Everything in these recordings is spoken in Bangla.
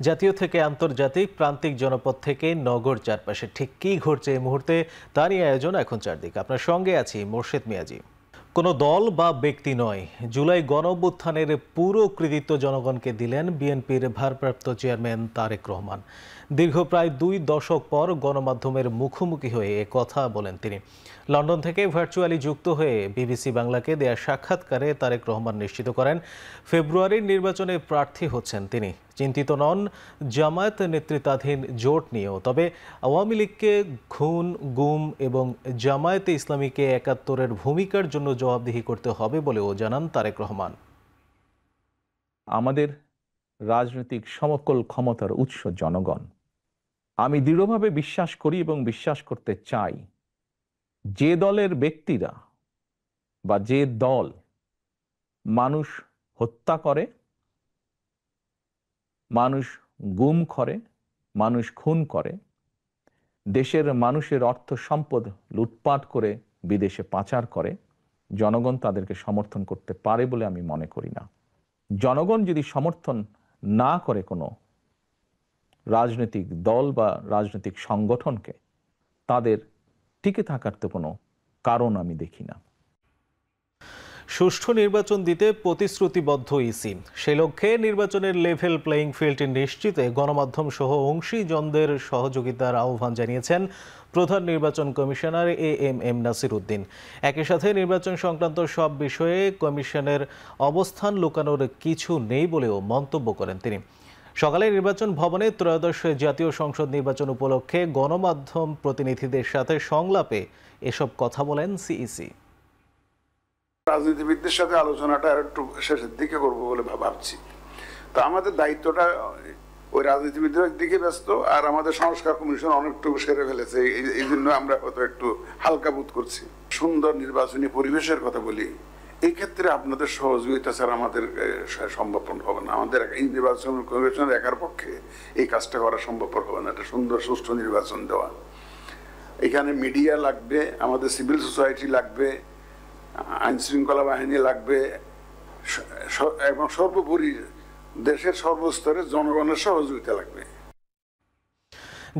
জাতীয় থেকে আন্তর্জাতিক, প্রান্তিক জনপদ থেকে নগর, চারপাশে ঠিক কী ঘটছে এই মুহূর্তে তা নিয়ে আয়োজন এখন চারদিকে। আপনার সঙ্গে আছি মোর্শেদ মিয়াজি। কোনো দল বা ব্যক্তি নয়, জুলাই গণঅভ্যুত্থানের পুরো কৃতিত্ব জনগণকে দিলেন বিএনপির ভারপ্রাপ্ত চেয়ারম্যান তারেক রহমান। দীর্ঘ প্রায় 2 দশক পর গণমাধ্যমের মুখোমুখি হয়ে এ কথা বলেন তিনি। লন্ডন থেকে ভার্চুয়ালি যুক্ত হয়ে বিবিসি বাংলাকে দেয়া সাক্ষাৎকারে তারেক রহমান নিশ্চিত করেন, ফেব্রুয়ারির নির্বাচনে প্রার্থী হচ্ছেন তিনি। চিন্তিত নন জামায়াত নেতৃত্বাধীন জোট নিয়েও, তবে আওয়ামী লীগকে খুন, গুম এবং জামায়াতে ইসলামীকে ৭১-এর ভূমিকার জন্য জবাবদিহি করতে হবে বলেও জানান তারেক রহমান। আমাদের রাজনৈতিক সমকল ক্ষমতার উৎস জনগণ। আমি দৃঢ়ভাবে বিশ্বাস করি এবং বিশ্বাস করতে চাই, যে দলের ব্যক্তিরা বা যে দল মানুষ হত্যা করে, মানুষ গুম করে, মানুষ খুন করে, দেশের মানুষের অর্থ সম্পদ লুটপাট করে বিদেশে পাচার করে, জনগণ তাদেরকে সমর্থন করতে পারে বলে আমি মনে করি না। জনগণ যদি সমর্থন না করে কোনো রাজনৈতিক দল বা রাজনৈতিক সংগঠনকে, তাদের টিকে থাকার তো কোনো কারণ আমি দেখি না। সুষ্ঠু নির্বাচন দিতে প্রতিশ্রুতিবদ্ধ ইসি। সে লক্ষ্যে নির্বাচনের লেভেল প্লেয়িং ফিল্ড নিশ্চিতে গণমাধ্যম সহ অংশীজনদের সহযোগিতার আহ্বান জানিয়েছেন প্রধান নির্বাচন কমিশনার এএমএম নাসির উদ্দিন। একই সাথে নির্বাচন সংক্রান্ত সব বিষয়ে কমিশনের অবস্থান লুকানোর কিছু নেই বলেও মন্তব্য করেন তিনি। সকালে নির্বাচন ভবনে ত্রয়োদশ জাতীয় সংসদ নির্বাচন উপলক্ষে গণমাধ্যম প্রতিনিধিদের সাথে সংলাপে এসব কথা বলেন সিইসি। রাজনীতিবিদদের সাথে আলোচনাটা আর একটু শেষের দিকে করবো বলে ভাবছি। তো আমাদের দায়িত্বটা ওই রাজনীতিবিদদের দিকে ব্যস্ত, আর আমাদের সংস্কার কমিশন অনেকটুকু সেরে ফেলেছে, এই জন্য আমরা হয়তো একটু হালকা বোধ করছি। সুন্দর নির্বাচনী পরিবেশের কথা বলি, এই ক্ষেত্রে আপনাদের সহযোগিতা ছাড়া আমাদের সম্ভব হবে না। আমাদের এই নির্বাচন কমিশনের একার পক্ষে এই কাজটা করা সম্ভব হবে না, একটা সুন্দর সুষ্ঠু নির্বাচন দেওয়া। এখানে মিডিয়া লাগবে, আমাদের সিভিল সোসাইটি লাগবে, আইন শৃঙ্খলা বাহিনী লাগবে, এবং সর্বোপরি দেশের সর্বস্তরে জনগণের সহযোগিতা লাগবে।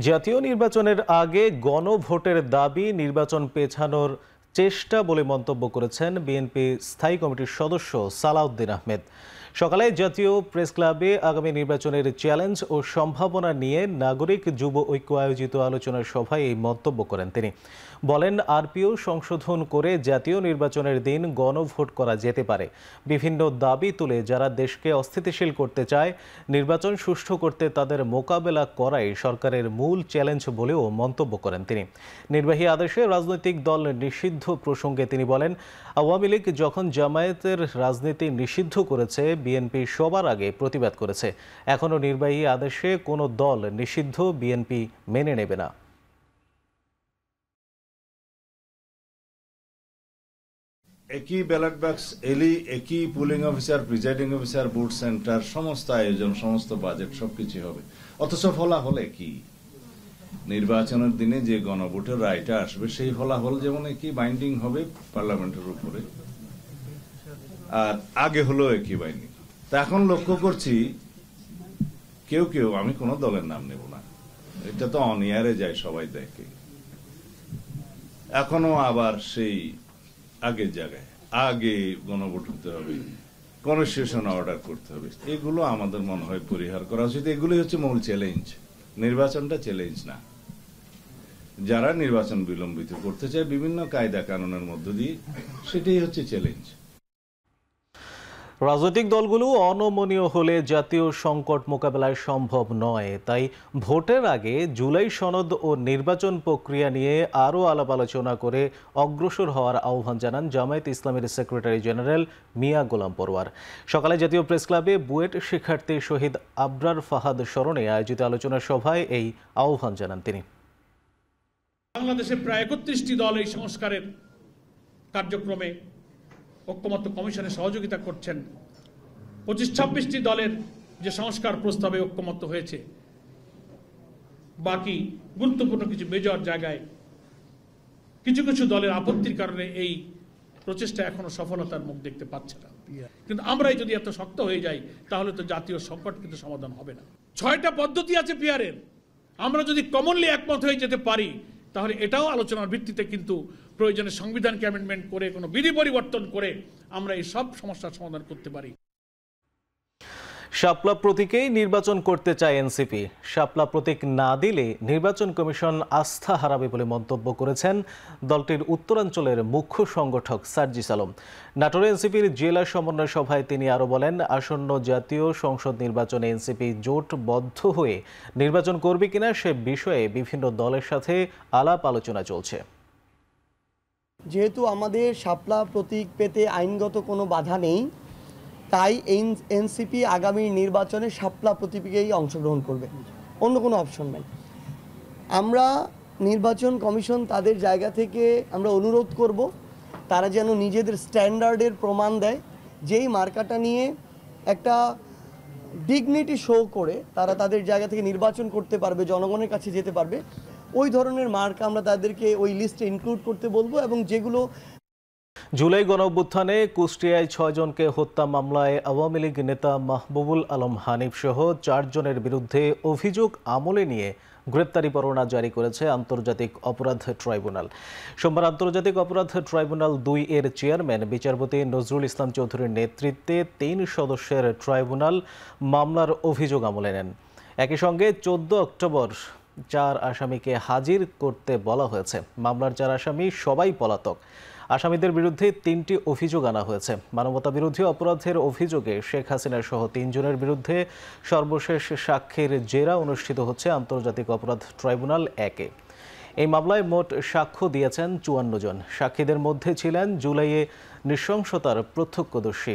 জাতীয় নির্বাচনের আগে গণভোটের দাবি নির্বাচন পেছানোর চেষ্টা বলে মন্তব্য করেছেন বিএনপি স্থায়ী কমিটির সদস্য সালাউদ্দিন আহমেদ। সকালে জাতীয় প্রেস ক্লাবে আগামী নির্বাচনের চ্যালেঞ্জ ও সম্ভাবনা নিয়ে নাগরিক যুব ঐক্য আয়োজিত আলোচনা সভায় এই মন্তব্য করেন তিনি। বলেন, আরপিও সংশোধন করে জাতীয় নির্বাচনের দিন গণভোট করা যেতে পারে। বিভিন্ন দাবি তুলে যারা দেশকে অস্থিতিশীল করতে চায়, নির্বাচন সুষ্ঠু করতে তাদের মোকাবেলা করাই সরকারের মূল চ্যালেঞ্জ বলেও মন্তব্য করেন তিনি। নির্বাহী আদেশে রাজনৈতিক দল নিষিদ্ধ প্রসঙ্গে তিনি বলেন, আওয়ামী লীগ যখন জামায়াতের রাজনীতি নিষিদ্ধ করেছে, বিএনপি সবার আগে প্রতিবাদ করেছে। এখনও নির্বাহী আদেশে কোনো দল নিষিদ্ধ বিএনপি মেনে নেবে না। একই ব্যালট বাক্স এলি, একই pulling officer, presiding officer, booth centre, সমস্ত আয়োজন, সমস্ত বাজেট সবকিছু হবে, অথচ ফলাফল একই। নির্বাচনের দিনে যে গণভোটের রায়টা আসবে, সেই ফলাফল যেমন একই বাইন্ডিং হবে পার্লামেন্টের উপরে, আর আগে হলো একই বাইন্ডিং। তা এখন লক্ষ্য করছি কেউ কেউ, আমি কোনো দলের নাম নেব না, এটা তো অনিয়ারে যায়, সবাই দেখে, এখনো আবার সেই আগের জায়গায় আগে গণভোট হতে হবে, কনস্টিটিউশন অর্ডার করতে হবে। এগুলো আমাদের মনে হয় পরিহার করা উচিত। এগুলোই হচ্ছে মূল চ্যালেঞ্জ। নির্বাচনটা চ্যালেঞ্জ না। যারা নির্বাচন বিলম্বিত করতে চায় বিভিন্ন কায়দা কানুনের মধ্য দিয়ে, সেটাই হচ্ছে চ্যালেঞ্জ। রাজনৈতিক দলগুলো অনমনীয় হলে জাতীয় সংকট মোকাবেলায় সম্ভব নয়। তাই ভোটের আগে জুলাই সনদ ও নির্বাচন প্রক্রিয়া নিয়ে আরও আলাপ আলোচনা করে অগ্রসর হওয়ার আহ্বান জানান জামায়াতে ইসলামীর সেক্রেটারি জেনারেল মিয়া গোলাম পরোয়ার। সকালে জাতীয় প্রেস ক্লাবে বুয়েট শিক্ষার্থী শহীদ আবরার ফাহাদ স্মরণে আয়োজিত আলোচনা সভায় এই আহ্বান জানান তিনি। বাংলাদেশে প্রায় ৩১টি দল এই সংস্কারের কার্যক্রমে ঐক্যমত্য কমিশনে সহযোগিতা করছেন। ২৫-২৬টি দলের যে সংস্কার প্রস্তাবে ঐক্যমত্য হয়েছে, বাকি গুরুত্বপূর্ণ কিছু মেজর জায়গায় কিছু কিছু দলের আপত্তির কারণে এই প্রচেষ্টা এখনো সফলতার মুখ দেখতে পাচ্ছে না। কিন্তু আমরাই যদি এত শক্ত হয়ে যাই, তাহলে তো জাতীয় সংকট কিন্তু সমাধান হবে না। 6টা পদ্ধতি আছে পিয়ারের, আমরা যদি কমনলি একমত হয়ে যেতে পারি তাহলে এটাও আলোচনার ভিত্তিতে কিন্তু প্রয়োজনে সংবিধানকে অ্যামেন্ডমেন্ট করে কোনো বিধি পরিবর্তন করে আমরা এই সব সমস্যার সমাধান করতে পারি। শাপলা প্রতীকেই নির্বাচন করতে চায় এনসিপি। শাপলা প্রতীক না দিলে নির্বাচন কমিশন আস্থা হারাবে বলে মন্তব্য করেছেন দলটির উত্তরাঞ্চলের মুখ্য সংগঠক সার্জিস আলম। নাটোরে এনসিপির জেলা সমন্বয় সভায় তিনি আরও বলেন, আসন্ন জাতীয় সংসদ নির্বাচনে এনসিপি জোটবদ্ধ হয়ে নির্বাচন করবে কিনা সে বিষয়ে বিভিন্ন দলের সাথে আলাপ আলোচনা চলছে। যেহেতু আমাদের শাপলা প্রতীক পেতে আইনগত কোনো বাধা নেই, তাই এনসিপি আগামী নির্বাচনে শাপলা প্রতীকেই অংশগ্রহণ করবে, অন্য কোনো অপশন নেই। আমরা নির্বাচন কমিশন তাদের জায়গা থেকে আমরা অনুরোধ করব তারা যেন নিজেদের স্ট্যান্ডার্ডের প্রমাণ দেয়, যেই মার্কাটা নিয়ে একটা ডিগনিটি শো করে তারা তাদের জায়গা থেকে নির্বাচন করতে পারবে, জনগণের কাছে যেতে পারবে, ওই ধরনের মার্কা আমরা তাদেরকে ওই লিস্টে ইনক্লুড করতে বলবো। এবং যেগুলো জুলাই গণঅভ্যুত্থানে কুষ্টিয়ায় 6 জনকে হত্যা মামলায় আওয়ামী লীগ নেতা মাহবুবুল আলম হানিফ সহ 4 জনের বিরুদ্ধে অভিযোগ আমলে নিয়ে গ্রেপ্তারি পরোয়ানা জারি করেছে আন্তর্জাতিক অপরাধ ট্রাইব্যুনাল। সোমবার আন্তর্জাতিক অপরাধ ট্রাইব্যুনাল 2 এর চেয়ারম্যান বিচারপতি নজরুল ইসলাম চৌধুরীর নেতৃত্বে 3 সদস্যের ট্রাইব্যুনাল মামলার অভিযোগ আমলে নেন। একই সঙ্গে 14 অক্টোবর 4 আসামিকে হাজির করতে বলা হয়েছে। মামলার 4 আসামি সবাই পলাতক। আসামিদের বিরুদ্ধে 3টি অভিযোগ আনা হয়েছে। মানবতাবিরোধী অপরাধের অভিযোগে শেখ হাসিনা সহ 3 জনের বিরুদ্ধে সর্বশেষ সাক্ষীর জেরা অনুষ্ঠিত হচ্ছে আন্তর্জাতিক অপরাধ ট্রাইব্যুনাল 1-এ। এই মামলায় মোট সাক্ষ্য দিয়েছেন 54 জন। সাক্ষীদের মধ্যে ছিলেন জুলাইয়ে নৃশংসতার প্রত্যক্ষদর্শী,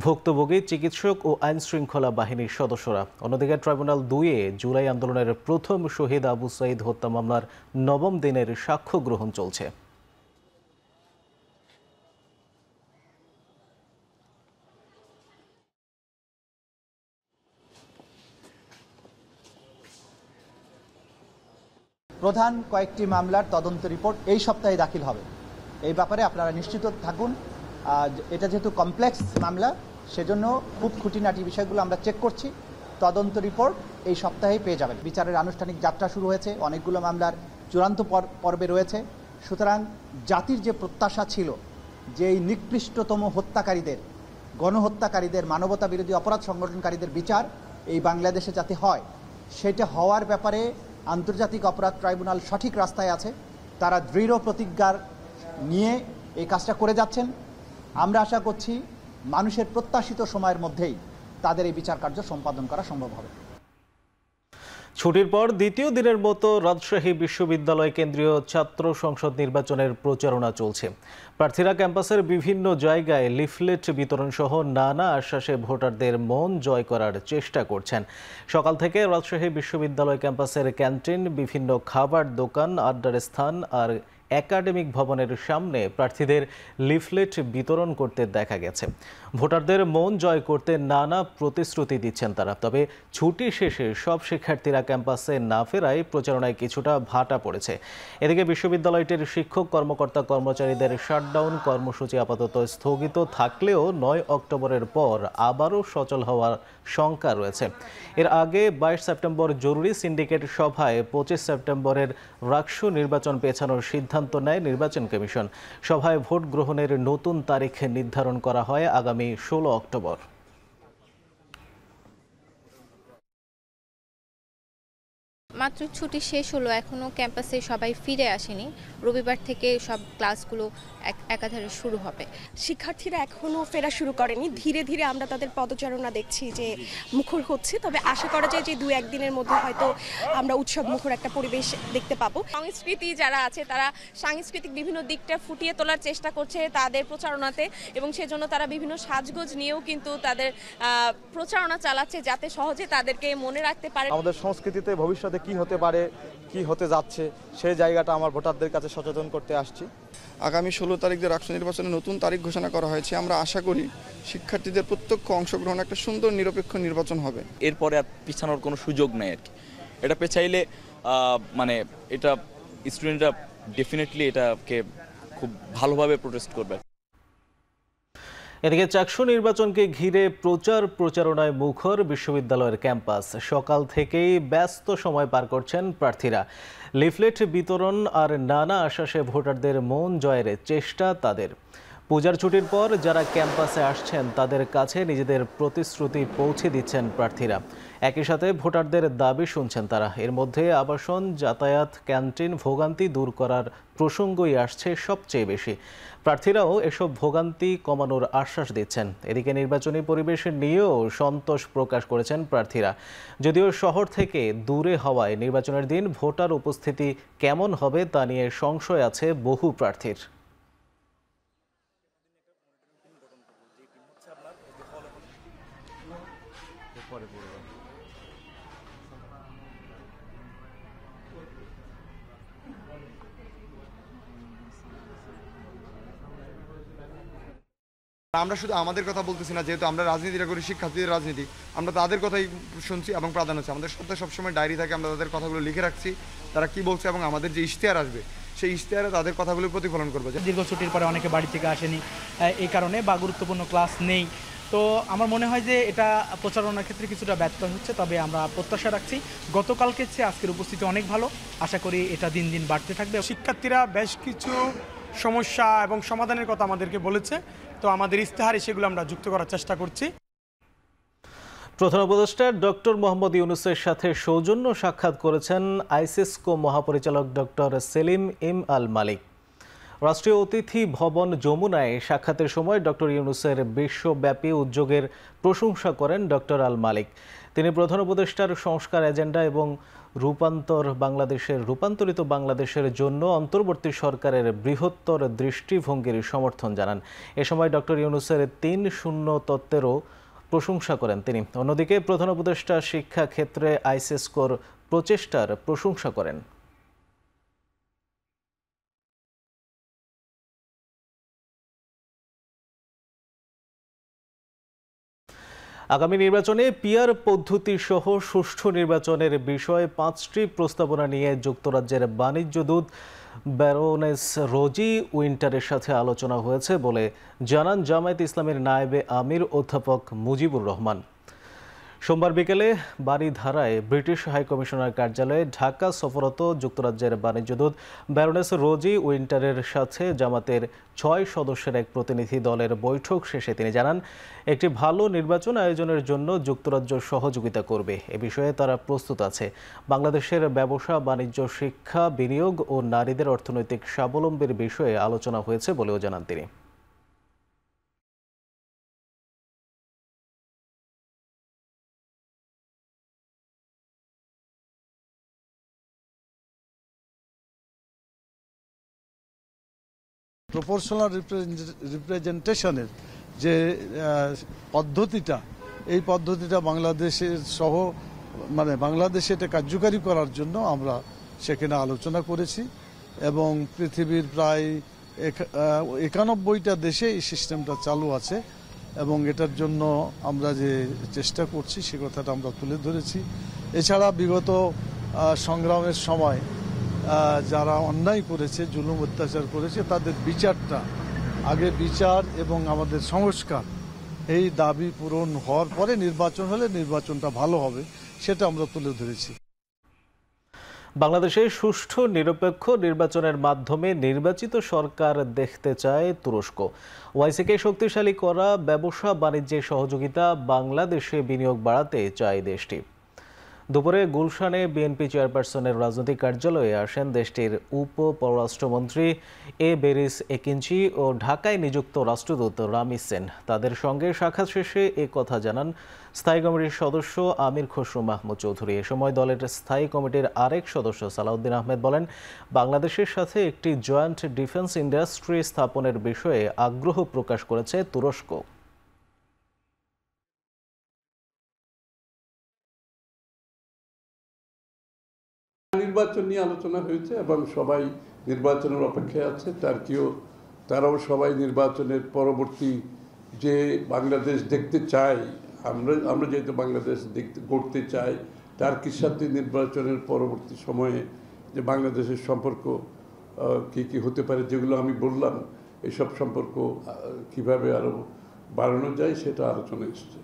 ভুক্তভোগী, চিকিৎসক ও আইন শৃঙ্খলা বাহিনীর সদস্যরা। অন্যদিকে ট্রাইব্যুনাল 2-এ জুলাই আন্দোলনের প্রথম শহীদ আবু সাঈদ হত্যা মামলার 9ম দিনের সাক্ষ্য গ্রহণ চলছে। প্রধান কয়েকটি মামলার তদন্ত রিপোর্ট এই সপ্তাহে দাখিল হবে। এই ব্যাপারে আপনারা নিশ্চিত থাকুন। এটা যেহেতু কমপ্লেক্স মামলা, সেজন্য খুব খুঁটিনাটি বিষয়গুলো আমরা চেক করছি। তদন্ত রিপোর্ট এই সপ্তাহেই পেয়ে যাবেন। বিচারের আনুষ্ঠানিক যাত্রা শুরু হয়েছে, অনেকগুলো মামলার চূড়ান্ত পর্বে রয়েছে। সুতরাং জাতির যে প্রত্যাশা ছিল যে এই নিকৃষ্টতম হত্যাকারীদের, গণহত্যাকারীদের, মানবতা বিরোধী অপরাধ সংগঠনকারীদের বিচার এই বাংলাদেশে যাতে হয়, সেটা হওয়ার ব্যাপারে আন্তর্জাতিক অপরাধ ট্রাইব্যুনাল সঠিক রাস্তায় আছে। তারা দৃঢ় প্রতিজ্ঞার নিয়ে এই কাজটা করে যাচ্ছেন। আমরা আশা করছি মানুষের প্রত্যাশিত সময়ের মধ্যেই তাদের এই বিচার কার্য সম্পাদন করা সম্ভব হবে। ছুটির পর দ্বিতীয় দিনের মতো রাজশাহী বিশ্ববিদ্যালয় কেন্দ্রীয় ছাত্র সংসদ নির্বাচনের প্রচারণা চলছে। প্রার্থীরা ক্যাম্পাসের বিভিন্ন জায়গায় লিফলেট বিতরণ সহ নানা আশ্বাসে ভোটারদের মন জয় করার চেষ্টা করছেন। সকাল থেকে রাজশাহী বিশ্ববিদ্যালয় ক্যাম্পাসের ক্যান্টিন, বিভিন্ন খাবার দোকান, আড্ডার স্থান আর একাডেমিক ভবনের সামনে প্রার্থীদের লিফলেট বিতরণ করতে দেখা গেছে। ভোটারদের মন জয় করতে নানা প্রতিশ্রুতি দিচ্ছেন তারা। তবে ছুটি শেষে সব শিক্ষার্থীরা ক্যাম্পাসে না ফেরায় প্রচারণায় কিছুটা ভাটা পড়েছে। এদিকে বিশ্ববিদ্যালয়টির শিক্ষক, কর্মকর্তা, কর্মচারীদের শাটডাউন কর্মসূচি আপাতত স্থগিত থাকলেও 9 অক্টোবরের পর আবারও সচল হওয়ার শঙ্কা রয়েছে। এর আগে 22 সেপ্টেম্বর জরুরি সিন্ডিকেট সভায় 25 সেপ্টেম্বরের রাকসু নির্বাচন পেছানোর সিদ্ধান্ত নেয় নির্বাচন কমিশন। সভায় ভোট গ্রহণের নতুন তারিখ নির্ধারণ করা হয় আগামী 16 অক্টোবর। মাত্র ছুটি শেষ হলো, এখনও ক্যাম্পাসে সবাই ফিরে আসেনি। রবিবার থেকে সব ক্লাসগুলো একাধারে শুরু হবে। শিক্ষার্থীরা এখনও ফেরা শুরু করেনি। ধীরে ধীরে আমরা তাদের পদচারণা দেখছি যে মুখর হচ্ছে। তবে আশা করা যায় যে 2-1 দিনের মধ্যে হয়তো আমরা উৎসব মুখর একটা পরিবেশ দেখতে পাবো। সংস্কৃতি যারা আছে তারা সাংস্কৃতিক বিভিন্ন দিকটা ফুটিয়ে তোলার চেষ্টা করছে তাদের প্রচারণাতে, এবং সেজন্য তারা বিভিন্ন সাজগোজ নিয়েও কিন্তু তাদের প্রচারণা চালাচ্ছে যাতে সহজে তাদেরকে মনে রাখতে পারে। আমাদের সংস্কৃতিতে ভবিষ্যতে কি হতে পারে, কি হতে যাচ্ছে, সেই জায়গাটা আমার ভোটারদের কাছে সচেতন করতে আসছি। আগামী 16 তারিখ যে রাষ্ট্র নির্বাচনের নতুন তারিখ ঘোষণা করা হয়েছে, আমরা আশা করি শিক্ষার্থীদের প্রত্যক্ষ অংশগ্রহণ একটা সুন্দর নিরপেক্ষ নির্বাচন হবে। এরপরে আর পিছানোর কোনো সুযোগ নেই আর কি। এটা পেছাইলে মানে এটা স্টুডেন্টরা ডেফিনেটলি এটাকে খুব ভালোভাবে প্রোটেস্ট করবে। এদিকে চাকসু নির্বাচনকে ঘিরে প্রচারণায় মুখর বিশ্ববিদ্যালয়ের ক্যাম্পাস। সকাল থেকেই ব্যস্ত সময় পার করছেন প্রার্থীরা। লিফলেট বিতরণ আর নানা আশ্বাসে ভোটারদের মন জয়ের চেষ্টা তাদের। পূজার ছুটির পর যারা ক্যাম্পাসে আসছেন তাদের কাছে নিজেদের প্রতিশ্রুতি পৌঁছে দিচ্ছেন প্রার্থীরা। একই সাথে ভোটারদের দাবি শুনছেন তারা। এর মধ্যে আবাসন, যাতায়াত, ক্যান্টিন ভোগান্তি দূর করার প্রসঙ্গই আসছে সবচেয়ে বেশি। প্রার্থীরাও এসব ভোগান্তি কমানোর আশ্বাস দিচ্ছেন। এদিকে নির্বাচনী পরিবেশ নিয়েও সন্তোষ প্রকাশ করেছেন প্রার্থীরা। যদিও শহর থেকে দূরে হওয়ায় নির্বাচনের দিন ভোটার উপস্থিতি কেমন হবে তা নিয়ে সংশয় আছে বহু প্রার্থীর। আমরা শুধু আমাদের কথা বলতেছি না, যেহেতু আমরা রাজনীতিটা করি, শিক্ষার্থীদের রাজনীতি, আমরা তাদের কথাই শুনছি এবং প্রাধান্য আছে। আমাদের সাথে সবসময় ডায়েরি থাকে, আমরা তাদের কথাগুলো লিখে রাখছি, তারা কি বলছে, এবং আমাদের যে ইশতেহার আসবে সেই ইশতেহারে তাদের কথাগুলো প্রতিফলন করবে। দীর্ঘ ছুটির পরে অনেকে বাড়ি থেকে আসেনি, এই কারণে বা গুরুত্বপূর্ণ ক্লাস নেই। তো আমার মনে হয় যে এটা প্রচারণার ক্ষেত্রে কিছুটা ব্যর্থ হচ্ছে, তবে আমরা প্রত্যাশা রাখছি গতকালকের চেয়ে আজকের উপস্থিতি অনেক ভালো। আশা করি এটা দিন দিন বাড়তে থাকবে। শিক্ষার্থীরা বেশ কিছু সমস্যা এবং সমাধানের কথা আমাদেরকে বলেছে, তো আমাদের ইস্তেহারে সেগুলো আমরা যুক্ত করার চেষ্টা করছি। প্রধান উপদেষ্টা ডক্টর মোহাম্মদ ইউনূসের সাথে সৌজন্য সাক্ষাৎ করেছেন আইসিসকো মহাপরিচালক ডক্টর সেলিম এম আল মালিক। রাষ্ট্রীয় অতিথি ভবন যমুনায় সাক্ষাতের সময় ডক্টর ইউনূসের বিশ্বব্যাপী উদ্যোগের প্রশংসা করেন ডক্টর আল মালিক। তিনি প্রধান উপদেষ্টার সংস্কার এজেন্ডা এবং রূপান্তরিত বাংলাদেশের জন্য অন্তর্বর্তী সরকারের বৃহত্তর দৃষ্টিভঙ্গির সমর্থন জানান। এ সময় ডক্টর ইউনূসের ৩-০ তত্ত্বেরও প্রশংসা করেন তিনি। অন্যদিকে প্রধান উপদেষ্টা শিক্ষা ক্ষেত্রে আইসিসকোর প্রচেষ্টার প্রশংসা করেন। আগামী নির্বাচনে পিআর পদ্ধতি সহ সুষ্ঠু নির্বাচনের বিষয়ে 5টি প্রস্তাবনা নিয়ে যুক্তরাজ্যের বাণিজ্য দূত ব্যারোনেস রোজি উইন্টারের সাথে আলোচনা হয়েছে বলে জানান জামায়াতে ইসলামের নায়েবে আমির অধ্যাপক মুজিবুর রহমান। সোমবার বিকেলে বারিধারায় ব্রিটিশ হাইকমিশনার কার্যালয়ে ঢাকা সফররত যুক্তরাজ্যের বাণিজ্য দূত ব্যারোনেস রোজি উইন্টারের সাথে জামাতের 6 সদস্যের এক প্রতিনিধি দলের বৈঠক শেষে তিনি জানান, একটি ভালো নির্বাচন আয়োজনের জন্য যুক্তরাজ্য সহযোগিতা করবে। এ বিষয়ে তারা প্রস্তুত আছে। বাংলাদেশের ব্যবসা, বাণিজ্য, শিক্ষা, বিনিয়োগ ও নারীদের অর্থনৈতিক স্বাবলম্বীর বিষয়ে আলোচনা হয়েছে বলেও জানান তিনি। প্রপোর্শনাল রিপ্রেজেন্টেশনের যে পদ্ধতিটা, এই পদ্ধতিটা বাংলাদেশের সহ বাংলাদেশে এটা কার্যকারী করার জন্য আমরা সেখানে আলোচনা করেছি এবং পৃথিবীর প্রায় 91টা দেশে এই সিস্টেমটা চালু আছে এবং এটার জন্য আমরা যে চেষ্টা করছি সে কথাটা আমরা তুলে ধরেছি। এছাড়া বিগত সংগ্রামের সময় যারা অন্যায় করেছে, জুলুম অত্যাচার করেছে, তাদের বিচারটা, আগে বিচার এবং আমাদের সংস্কার, এই দাবি পূরণ হওয়ার পরে নির্বাচন হলে নির্বাচনটা ভালো হবে, সেটা আমরা তুলে ধরেছি। বাংলাদেশে সুষ্ঠু নিরপেক্ষ নির্বাচনের মাধ্যমে নির্বাচিত সরকার দেখতে চায় তুরস্ক। ওআইসিকে শক্তিশালী করা, ব্যবসা বাণিজ্যে সহযোগিতা, বাংলাদেশে বিনিয়োগ বাড়াতে চায় দেশটি। দুপুরে গুলশানে বিএনপি চেয়ারপারসনের রাজনৈতিক কার্যালয়ে আসেন দেশটির উপ-পররাষ্ট্রমন্ত্রী এ বেরিস একিঞ্চি ও ঢাকায় নিযুক্ত রাষ্ট্রদূত রামিজ সেন। তাদের সঙ্গে সাক্ষাৎ শেষে এ কথা জানান স্থায়ী কমিটির সদস্য আমির খসরু মাহমুদ চৌধুরী। এ সময় দলের স্থায়ী কমিটির আরেক সদস্য সালাউদ্দিন আহমেদ বলেন, বাংলাদেশের সাথে একটি জয়েন্ট ডিফেন্স ইন্ডাস্ট্রি স্থাপনের বিষয়ে আগ্রহ প্রকাশ করেছে তুরস্ক। নির্বাচন নিয়ে আলোচনা হয়েছে এবং সবাই নির্বাচনের অপেক্ষায় আছে। তারাও সবাই নির্বাচনের পরবর্তী যে বাংলাদেশ দেখতে চাই, আমরা যেহেতু বাংলাদেশ গড়তে চাই, টার্কির সাথে নির্বাচনের পরবর্তী সময়ে যে বাংলাদেশের সম্পর্ক কি হতে পারে, যেগুলো আমি বললাম, এসব সম্পর্ক কিভাবে আরও বাড়ানো যায় সেটা আলোচনা এসেছে।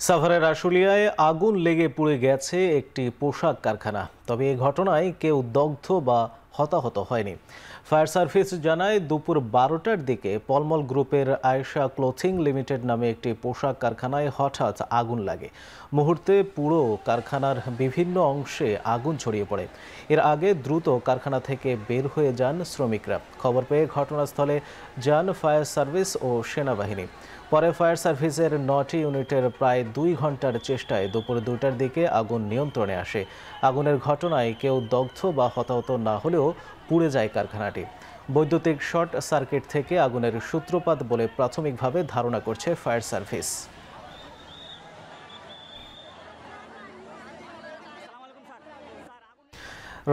সাভারের আশুলিয়ায় আগুন লেগে পুড়ে গেছে একটি পোশাক কারখানা। তবে এই ঘটনায় কেউ দগ্ধ বা হতাহত হয়নি। ফায়ার সার্ভিস জানায় দুপুর 12টার দিকে পলমল গ্রুপের আয়েশা ক্লোথিং লিমিটেড নামে একটি পোশাক কারখানায় হঠাৎ আগুন লাগে। মুহূর্তে পুরো কারখানার বিভিন্ন অংশে আগুন ছড়িয়ে পড়ে। এর আগে দ্রুত কারখানা থেকে বের হয়ে যান শ্রমিকরা। খবর পেয়ে ঘটনাস্থলে যান ফায়ার সার্ভিস ও সেনাবাহিনী। পরে ফায়ার সার্ভিসের 9টি ইউনিটের প্রায় 2 ঘন্টার চেষ্টায় দুপুর 2টার দিকে আগুন নিয়ন্ত্রণে আসে। আগুনের ঘটনায় কেউ দগ্ধ বা হতাহত না হলেও পুড়ে যায় কারখানাটি। বৈদ্যুতিক শর্ট সার্কিট থেকে আগুনের সূত্রপাত বলে প্রাথমিকভাবে ধারণা করছে ফায়ার সার্ভিস।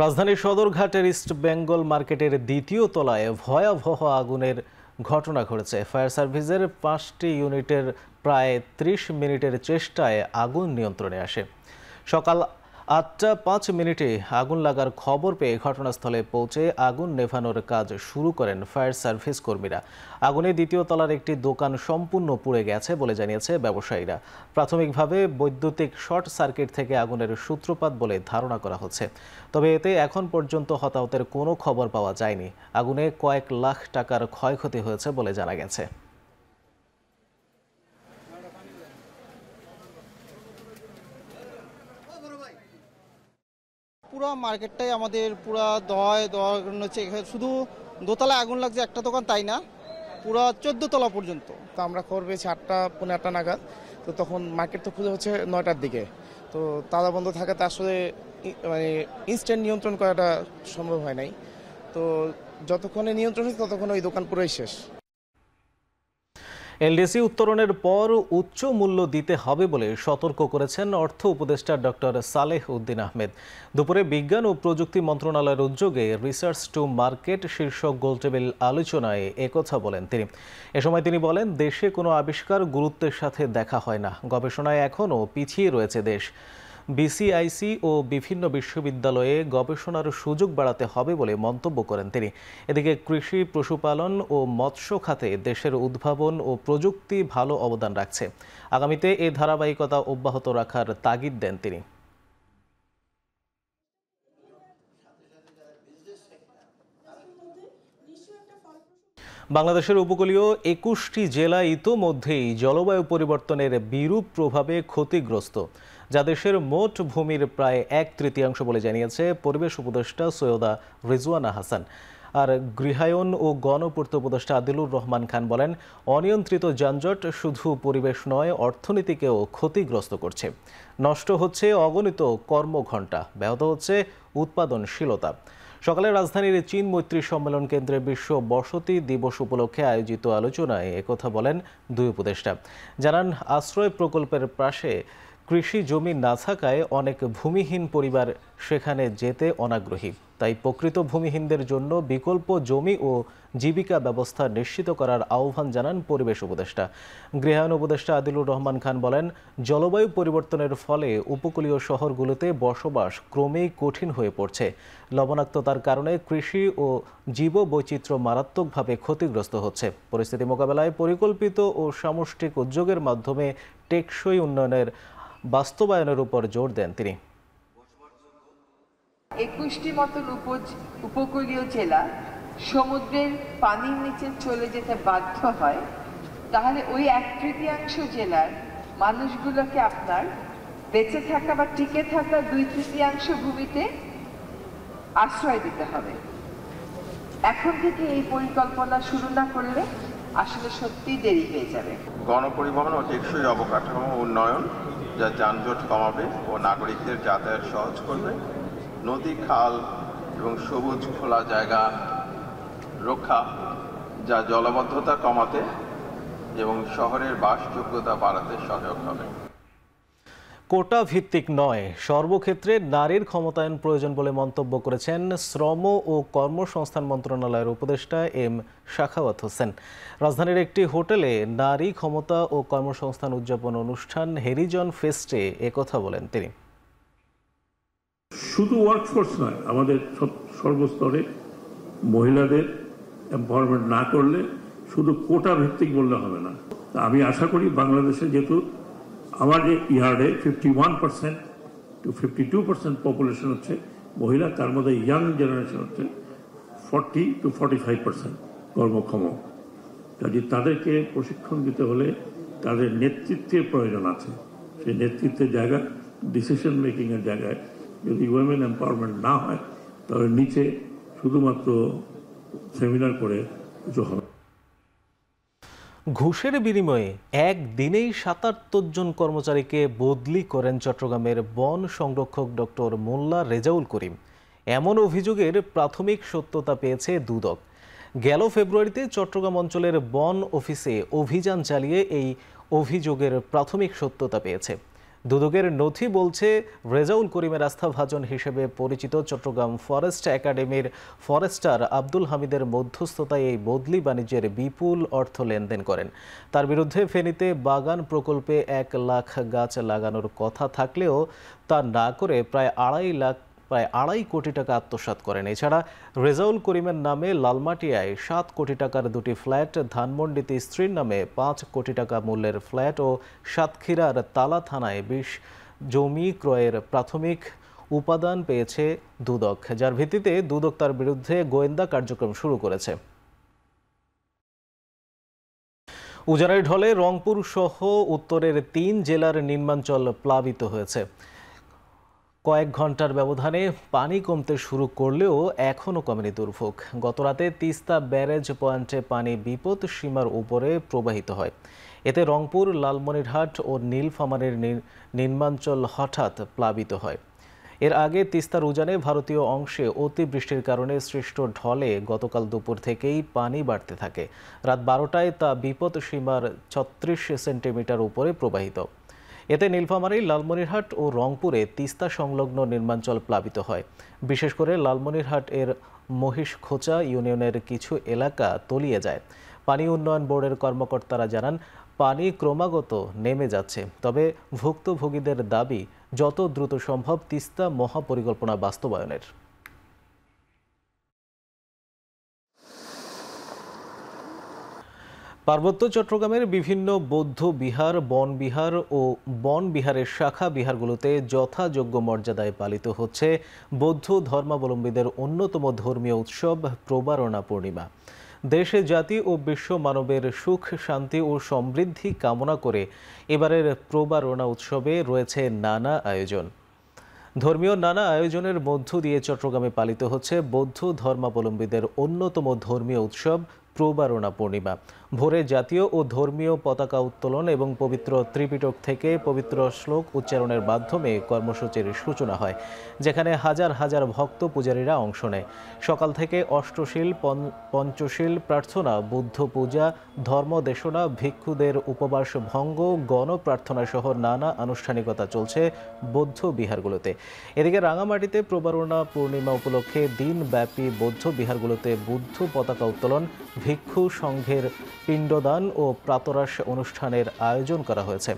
রাজধানীর সদরঘাটের ইস্ট বেঙ্গল মার্কেটের 2য় তলায় ভয়াবহ আগুনের ঘটনা ঘটেছে। ফায়ার সার্ভিসের 5টি ইউনিটের প্রায় 30 মিনিটের চেষ্টায় আগুন নিয়ন্ত্রণে আসে। সকাল 8টা 5 মিনিটে আগুন লাগার খবর পেয়ে ঘটনাস্থলে পৌঁছে আগুন নেভানোর কাজ শুরু করেন ফায়ার সার্ভিস কর্মীরা। আগুনে 2য় তলার একটি দোকান সম্পূর্ণ পুড়ে গেছে বলে জানিয়েছে ব্যবসায়ীরা। প্রাথমিকভাবে বৈদ্যুতিক শর্ট সার্কিট থেকে আগুনের সূত্রপাত বলে ধারণা করা হচ্ছে। তবে এতে এখন পর্যন্ত হতাহতের কোনো খবর পাওয়া যায়নি। আগুনে কয়েক লাখ টাকার ক্ষয়ক্ষতি হয়েছে বলে জানা গেছে। পুরো মার্কেটটাই আমাদের পুরো দেওয়ার হচ্ছে। শুধু দোতলায় আগুন লাগছে একটা দোকান তাই না, পুরো 14 তলা পর্যন্ত। তো আমরা খবর পেয়েছি 8টা পৌনে 8টা নাগাদ। তো তখন মার্কেট তো খুলে হচ্ছে 9টার দিকে। তো তালা বন্ধ থাকাতে আসলে মানে ইনস্ট্যান্ট নিয়ন্ত্রণ করাটা সম্ভব হয় নাই। তো যতক্ষণে নিয়ন্ত্রণ হয়েছে ততক্ষণ ওই দোকান পুরোই শেষ। এলডিসি উত্তরণের পর উচ্চ মূল্য দিতে হবে বলে সতর্ক করেছেন অর্থ উপদেষ্টা ডক্টর সালেহ উদ্দিন আহমেদ। দুপুরে বিজ্ঞান ও প্রযুক্তি মন্ত্রণালয়ের উদ্যোগে রিসার্চ টু মার্কেট শীর্ষক গোলটেবিল আলোচনায় একথা বলেন তিনি। এ সময় তিনি বলেন, দেশে কোনো আবিষ্কার গুরুত্বের সাথে দেখা হয় না। গবেষণায় এখনও পিছিয়ে রয়েছে দেশ। বিসিআইসি ও বিভিন্ন বিশ্ববিদ্যালয়ে গবেষণার সুযোগ বাড়াতে হবে বলে মন্তব্য করেন তিনি। এদিকে কৃষি, পশুপালন ও মৎস্য খাতে দেশের উদ্ভাবন ও প্রযুক্তি ভালো অবদান রাখছে। আগামীতে এ ধারাবাহিকতা অব্যাহত রাখার তাগিদ দেন তিনি। বাংলাদেশের উপকূলীয় 21টি জেলা ইতোমধ্যেই জলবায়ু পরিবর্তনের বিরূপ প্রভাবে ক্ষতিগ্রস্ত, যা দেশের মোট ভূমির প্রায় 1/3 বলে জানিয়েছে পরিবেশ উপদেষ্টা সৈয়দা রিজওয়ানা হাসান। আর গৃহায়ন ও গণপূর্ত উপদেষ্টা আদিলুর রহমান খান বলেন, অনিয়ন্ত্রিত যানজট শুধু পরিবেশ নয়, অর্থনীতিকেও ক্ষতিগ্রস্ত করছে। নষ্ট হচ্ছে অগণিত কর্মঘণ্টা, ব্যাহত হচ্ছে উৎপাদনশীলতা। সকালে রাজধানীর চীন মৈত্রী সম্মেলন কেন্দ্রে বিশ্ব বসতি দিবস উপলক্ষে আয়োজিত আলোচনায় একথা বলেন দুই উপদেষ্টা। জানান, আশ্রয় প্রকল্পের পাশে কৃষি জমি না থাকায় অনেক ভূমিহীন পরিবার সেখানে যেতে অনাগ্রহী। তাই প্রকৃত ভূমিহীনদের জন্য বিকল্প জমি ও জীবিকা ব্যবস্থা নিশ্চিত করার আহ্বান জানান পরিবেশ উপদেষ্টা। গৃহায়ন উপদেষ্টা আদিলুর রহমান খান বলেন, জলবায়ু পরিবর্তনের ফলে উপকূলীয় শহরগুলোতে বসবাস ক্রমেই কঠিন হয়ে পড়ছে। লবণাক্ততার কারণে কৃষি ও জীববৈচিত্র্য মারাত্মকভাবে ক্ষতিগ্রস্ত হচ্ছে। পরিস্থিতি মোকাবেলায় পরিকল্পিত ও সামষ্টিক উদ্যোগের মাধ্যমে টেকসই উন্নয়নের বাস্তবায়নের উপর জোর দেন তিনি। 21টি মতন উপকূলীয় জেলা সমুদ্রের পানির নিচে চলে যেতে বাধ্য হয়, তাহলে ওই 1/3 জেলার মানুষগুলোকে আপনার বেঁচে থাকা বা টিকে থাকা 2/3 ভূমিতে আশ্রয় দিতে হবে। এখন থেকে এই পরিকল্পনা শুরু না করলে আসলে সত্যিই দেরি হয়ে যাবে। গণপরিবহন ও টেকসই অবকাঠামো উন্নয়ন, যা যানজট কমাবে ও নাগরিকদের যাতায়াত সহজ করবে। নদী, খাল এবং সবুজ খোলা জায়গা রক্ষা, যা জলাবদ্ধতা কমাতে এবং শহরের বাসযোগ্যতা বাড়াতে সহায়ক হবে। কোটা ভিত্তিক নয়, সর্বক্ষেত্রে নারীর ক্ষমতায়ন প্রয়োজন বলে মন্তব্য করেছেন শ্রম ও কর্মসংস্থান মন্ত্রণালয়ের উপদেষ্টা এম শাখাওয়াত হোসেন। রাজধানীর একটি হোটেলে নারী ক্ষমতা ও কর্মসংস্থান উদযাপন অনুষ্ঠান হেরিজন ফেস্টে একথা বলেন তিনি। শুধু ওয়ার্কফোর্স নয়, আমাদের সর্বস্তরে মহিলাদের এমপাওয়ারমেন্ট না করলে শুধু কোটা ভিত্তিক বললে হবে না। আমি আশা করি বাংলাদেশে যেহেতু আমার ইয়ার্ডে 51% to 52% পপুলেশন হচ্ছে মহিলা, তার মধ্যে ইয়াং জেনারেশন হচ্ছে 40 to 45% কর্মক্ষম। কাজে তাদেরকে প্রশিক্ষণ দিতে হলে তাদের নেতৃত্বের প্রয়োজন আছে। সেই নেতৃত্বের জায়গা, ডিসিশন মেকিংয়ের জায়গায় যদি উইমেন এম্পাওয়ারমেন্ট না হয় তাহলে নিচে শুধুমাত্র সেমিনার করে কিছু হবে। ঘুষের বিনিময়ে একদিনেই ৭৭ জন কর্মচারীকে বদলি করেন চট্টগ্রামের বন সংরক্ষক ডক্টর মোল্লা রেজাউল করিম। এমন অভিযোগের প্রাথমিক সত্যতা পেয়েছে দুদক। গেল ফেব্রুয়ারিতে চট্টগ্রাম অঞ্চলের বন অফিসে অভিযান চালিয়ে এই অভিযোগের প্রাথমিক সত্যতা পেয়েছে। দুদকের নথি বলছে, রেজাউল করিমের আস্থাভাজন হিসেবে পরিচিত চট্টগ্রাম ফরেস্ট একাডেমির ফরেস্টার আব্দুল হামিদের মধ্যস্থতায় এই বদলি বাণিজ্যের বিপুল অর্থ লেনদেন করেন। তার বিরুদ্ধে ফেনীতে বাগান প্রকল্পে ১ লাখ গাছ লাগানোর কথা থাকলেও তা না করে প্রায় আড়াই কোটি টাকা আত্মসাৎ করেন। এছাড়া রেজাউল করিমের নামে লালমাটিয়ায় ৭ কোটি টাকার 2টি ফ্ল্যাট, ধানমন্ডিতে স্ত্রীর নামে 5 কোটি টাকা মূল্যের ফ্ল্যাট ও সাতক্ষীরার তালা থানায় 20 জমি ক্রয়ের প্রাথমিক উপাদান পেয়েছে দুদক, যার ভিত্তিতে দুদক তার বিরুদ্ধে গোয়েন্দা কার্যক্রম শুরু করেছে। উজানের ঢলে রংপুর সহ উত্তরের 3 জেলার নিম্নাঞ্চল প্লাবিত হয়েছে। কয়েক ঘন্টার ব্যবধানে পানি কমতে শুরু করলেও এখনও কমেনি দুর্ভোগ। গতরাতে তিস্তা ব্যারেজ পয়েন্টে পানি বিপদ সীমার উপরে প্রবাহিত হয়। এতে রংপুর, লালমনিরহাট ও নীলফামারীর নিম্নাঞ্চল হঠাৎ প্লাবিত হয়। এর আগে তিস্তার উজানে ভারতীয় অংশে অতিবৃষ্টির কারণে সৃষ্ট ঢলে গতকাল দুপুর থেকেই পানি বাড়তে থাকে। রাত 12টায় তা বিপদ সীমার 36 সেন্টিমিটার উপরে প্রবাহিত। এতে নীলফামারী, লালমনিরহাট ও রংপুরে তিস্তা সংলগ্ন নিম্নাঞ্চল প্লাবিত হয়। বিশেষ করে লালমনিরহাট এর মহিষখোঁচা ইউনিয়নের কিছু এলাকা তলিয়ে যায়। পানি উন্নয়ন বোর্ডের কর্মকর্তারা জানান, পানি ক্রমাগত নেমে যাচ্ছে, তবে ভুক্তভোগীদের দাবি যত দ্রুত সম্ভব তিস্তা মহাপরিকল্পনা বাস্তবায়নের। পার্বত্য চট্টগ্রামের বিভিন্ন বৌদ্ধ বিহার, বনবিহার ও বনবিহারের শাখা বিহারগুলোতে যথাযোগ্য মর্যাদায় পালিত হচ্ছে বৌদ্ধ ধর্মাবলম্বীদের অন্যতম ধর্মীয় উৎসব প্রবারণা পূর্ণিমা। দেশে, জাতি ও বিশ্ব মানবের সুখ, শান্তি ও সমৃদ্ধি কামনা করে এবারের প্রবারণা উৎসবে রয়েছে নানা আয়োজন। ধর্মীয় নানা আয়োজনের মধ্য দিয়ে চট্টগ্রামে পালিত হচ্ছে বৌদ্ধ ধর্মাবলম্বীদের অন্যতম ধর্মীয় উৎসব প্রবারণা পূর্ণিমা। ভোরে জাতীয় ও ধর্মীয় পতাকা উত্তোলন এবং পবিত্র ত্রিপিটক থেকে পবিত্র শ্লোক উচ্চারণের মাধ্যমে কর্মসূচির সূচনা হয়, যেখানে হাজার হাজার ভক্ত পূজারীরা অংশ নেয়। সকাল থেকে অষ্টশীল, পঞ্চশীল প্রার্থনা, বুদ্ধ পূজা, ধর্মদেশনা, ভিক্ষুদের উপবাস ভঙ্গ, গণপ্রার্থনা সহ নানা আনুষ্ঠানিকতা চলছে বৌদ্ধ বিহারগুলোতে। এদিকে রাঙামাটিতে প্রবারণা পূর্ণিমা উপলক্ষে দিনব্যাপী বৌদ্ধ বিহারগুলোতে বুদ্ধ পতাকা উত্তোলন, ভিক্ষু সংঘের পিণ্ডদান ও প্রাতরাশ অনুষ্ঠানের আয়োজন করা হয়েছে।